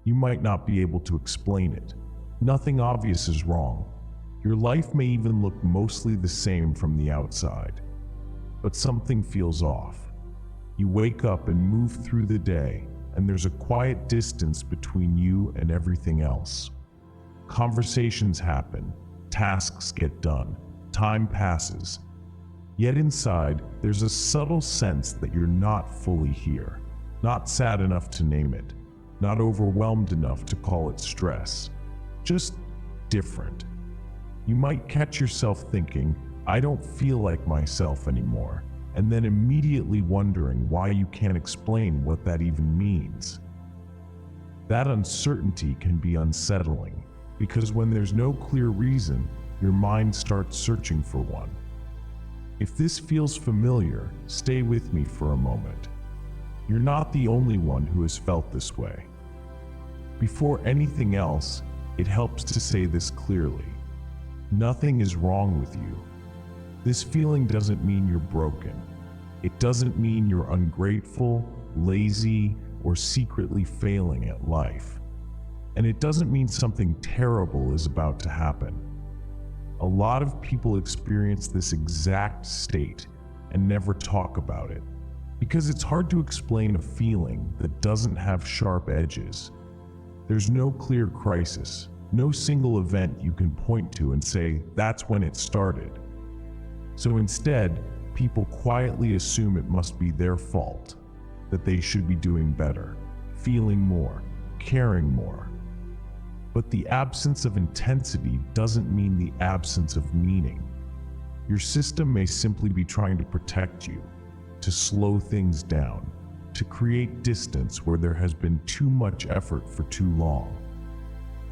You might not be able to explain it. Nothing obvious is wrong. Your life may even look mostly the same from the outside. But something feels off. You wake up and move through the day, and there's a quiet distance between you and everything else. Conversations happen, tasks get done, time passes. Yet inside, there's a subtle sense that you're not fully here, not sad enough to name it, not overwhelmed enough to call it stress, just different. You might catch yourself thinking, I don't feel like myself anymore, and then immediately wondering why you can't explain what that even means. That uncertainty can be unsettling, because when there's no clear reason, your mind starts searching for one. If this feels familiar, stay with me for a moment. You're not the only one who has felt this way. Before anything else, it helps to say this clearly. Nothing is wrong with you. This feeling doesn't mean you're broken. It doesn't mean you're ungrateful, lazy, or secretly failing at life. And it doesn't mean something terrible is about to happen. A lot of people experience this exact state and never talk about it, because it's hard to explain a feeling that doesn't have sharp edges. There's no clear crisis, no single event you can point to and say, that's when it started. So instead, people quietly assume it must be their fault, that they should be doing better, feeling more, caring more. But the absence of intensity doesn't mean the absence of meaning. Your system may simply be trying to protect you, to slow things down, to create distance where there has been too much effort for too long.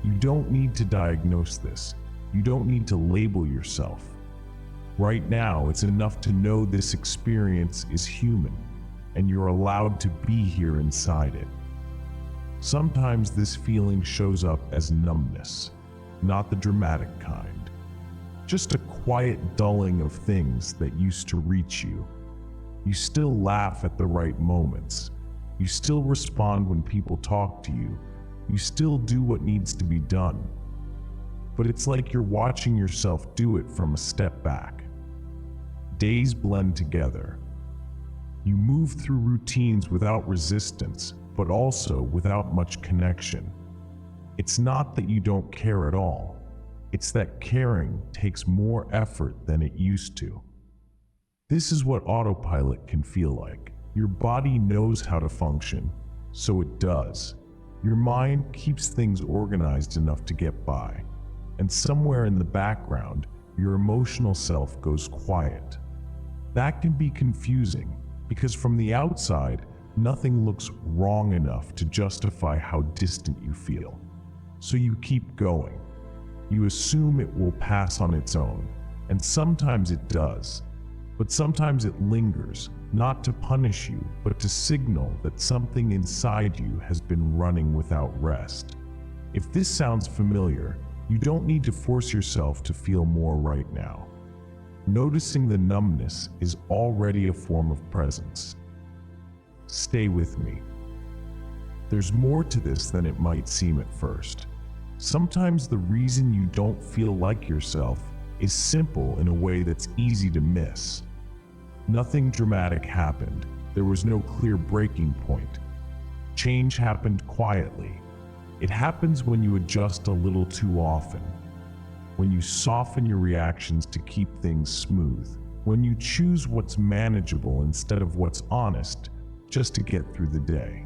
You don't need to diagnose this. You don't need to label yourself. Right now, it's enough to know this experience is human, and you're allowed to be here inside it. Sometimes this feeling shows up as numbness, not the dramatic kind. Just a quiet dulling of things that used to reach you. You still laugh at the right moments. You still respond when people talk to you. You still do what needs to be done. But it's like you're watching yourself do it from a step back. Days blend together. You move through routines without resistance, but also without much connection. It's not that you don't care at all. It's that caring takes more effort than it used to. This is what autopilot can feel like. Your body knows how to function, so it does. Your mind keeps things organized enough to get by, and somewhere in the background, your emotional self goes quiet. That can be confusing, because from the outside, nothing looks wrong enough to justify how distant you feel. So you keep going. You assume it will pass on its own, and sometimes it does. But sometimes it lingers, not to punish you, but to signal that something inside you has been running without rest. If this sounds familiar, you don't need to force yourself to feel more right now. Noticing the numbness is already a form of presence. Stay with me. There's more to this than it might seem at first. Sometimes the reason you don't feel like yourself is simple in a way that's easy to miss. Nothing dramatic happened. There was no clear breaking point. Change happened quietly. It happens when you adjust a little too often, when you soften your reactions to keep things smooth, when you choose what's manageable instead of what's honest, just to get through the day.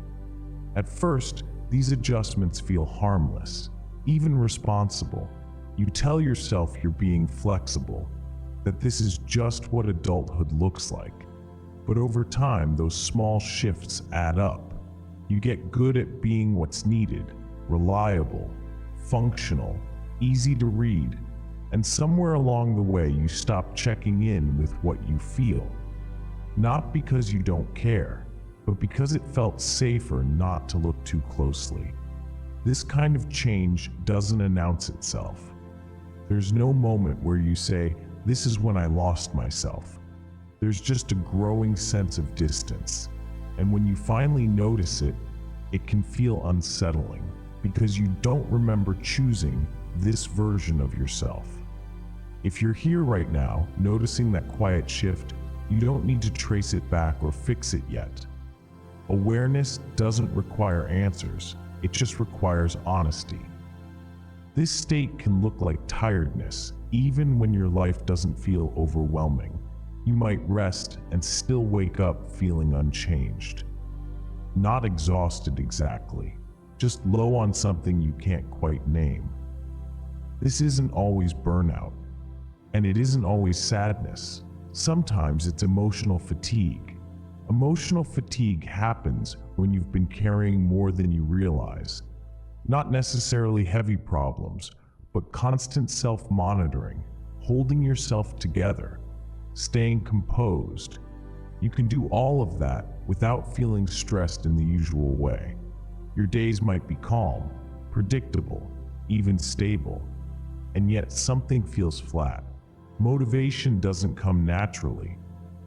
At first, these adjustments feel harmless, even responsible. You tell yourself you're being flexible, that this is just what adulthood looks like. But over time, those small shifts add up. You get good at being what's needed, reliable, functional, easy to read, and somewhere along the way you stop checking in with what you feel. Not because you don't care, but because it felt safer not to look too closely. This kind of change doesn't announce itself. There's no moment where you say, "This is when I lost myself." There's just a growing sense of distance, and when you finally notice it, it can feel unsettling. because you don't remember choosing this version of yourself. If you're here right now, noticing that quiet shift, you don't need to trace it back or fix it yet. Awareness doesn't require answers, it just requires honesty. This state can look like tiredness, even when your life doesn't feel overwhelming. You might rest and still wake up feeling unchanged. Not exhausted exactly, just low on something you can't quite name. This isn't always burnout, and it isn't always sadness. Sometimes it's emotional fatigue. Emotional fatigue happens when you've been carrying more than you realize. Not necessarily heavy problems, but constant self-monitoring, holding yourself together, staying composed. You can do all of that without feeling stressed in the usual way. Your days might be calm, predictable, even stable, and yet something feels flat. Motivation doesn't come naturally.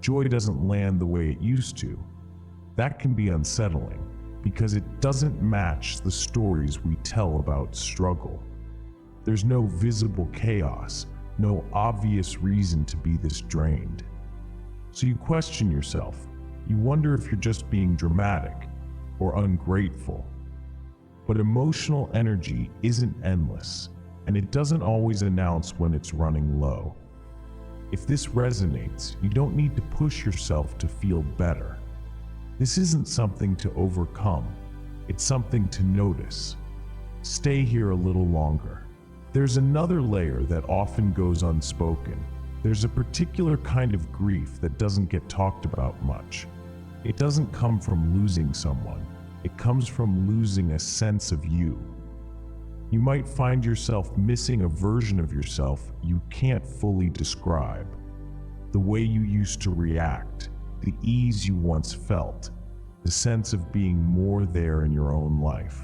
Joy doesn't land the way it used to. That can be unsettling because it doesn't match the stories we tell about struggle. There's no visible chaos, no obvious reason to be this drained. So you question yourself. You wonder if you're just being dramatic or ungrateful. But emotional energy isn't endless, and it doesn't always announce when it's running low. If this resonates, you don't need to push yourself to feel better. This isn't something to overcome, it's something to notice. Stay here a little longer. There's another layer that often goes unspoken. There's a particular kind of grief that doesn't get talked about much. It doesn't come from losing someone, it comes from losing a sense of you. You might find yourself missing a version of yourself you can't fully describe. The way you used to react, the ease you once felt, the sense of being more there in your own life.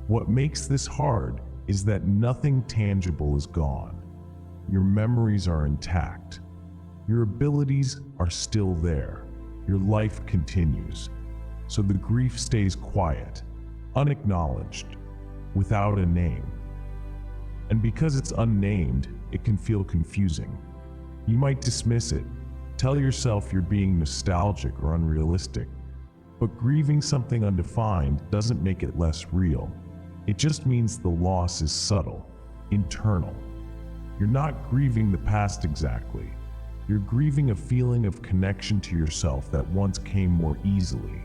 What makes this hard is that nothing tangible is gone. Your memories are intact. Your abilities are still there. Your life continues. So the grief stays quiet, unacknowledged, without a name. And because it's unnamed, it can feel confusing. You might dismiss it, tell yourself you're being nostalgic or unrealistic, but grieving something undefined doesn't make it less real. It just means the loss is subtle, internal. You're not grieving the past exactly. You're grieving a feeling of connection to yourself that once came more easily.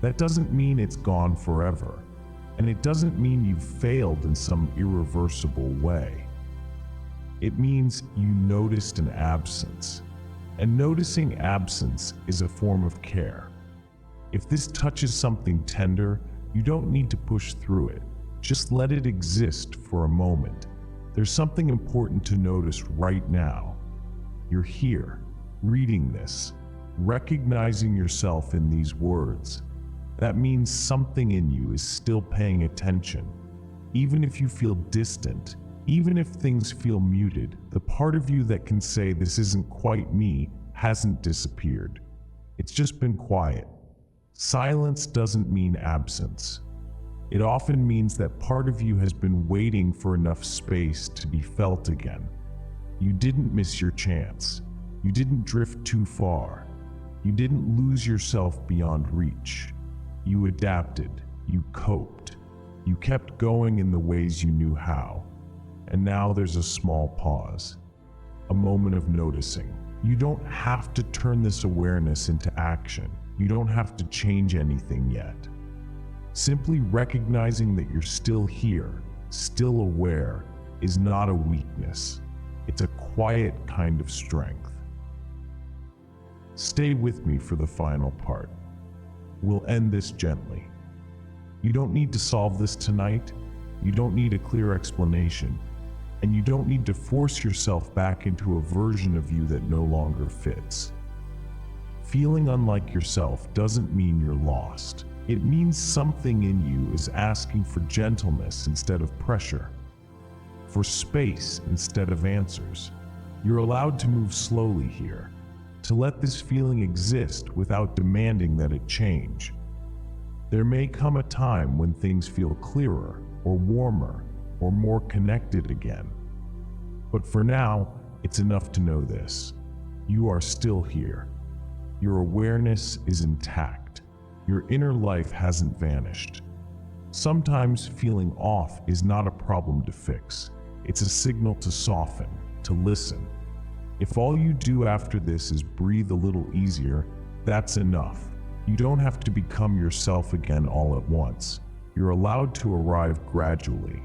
That doesn't mean it's gone forever, and it doesn't mean you've failed in some irreversible way. It means you noticed an absence, and noticing absence is a form of care. If this touches something tender, you don't need to push through it. Just let it exist for a moment. There's something important to notice right now. You're here, reading this, recognizing yourself in these words. That means something in you is still paying attention. Even if you feel distant, even if things feel muted, the part of you that can say this isn't quite me hasn't disappeared. It's just been quiet. Silence doesn't mean absence. It often means that part of you has been waiting for enough space to be felt again. You didn't miss your chance. You didn't drift too far. You didn't lose yourself beyond reach. You adapted. You coped. You kept going in the ways you knew how. And now there's a small pause, a moment of noticing. You don't have to turn this awareness into action. You don't have to change anything yet. Simply recognizing that you're still here, still aware, is not a weakness. It's a quiet kind of strength. Stay with me for the final part. We'll end this gently. You don't need to solve this tonight. You don't need a clear explanation. And you don't need to force yourself back into a version of you that no longer fits. Feeling unlike yourself doesn't mean you're lost. It means something in you is asking for gentleness instead of pressure, for space instead of answers. You're allowed to move slowly here, to let this feeling exist without demanding that it change. There may come a time when things feel clearer or warmer or more connected again. But for now, it's enough to know this. You are still here. Your awareness is intact. Your inner life hasn't vanished. Sometimes feeling off is not a problem to fix. It's a signal to soften, to listen. If all you do after this is breathe a little easier, that's enough. You don't have to become yourself again all at once. You're allowed to arrive gradually,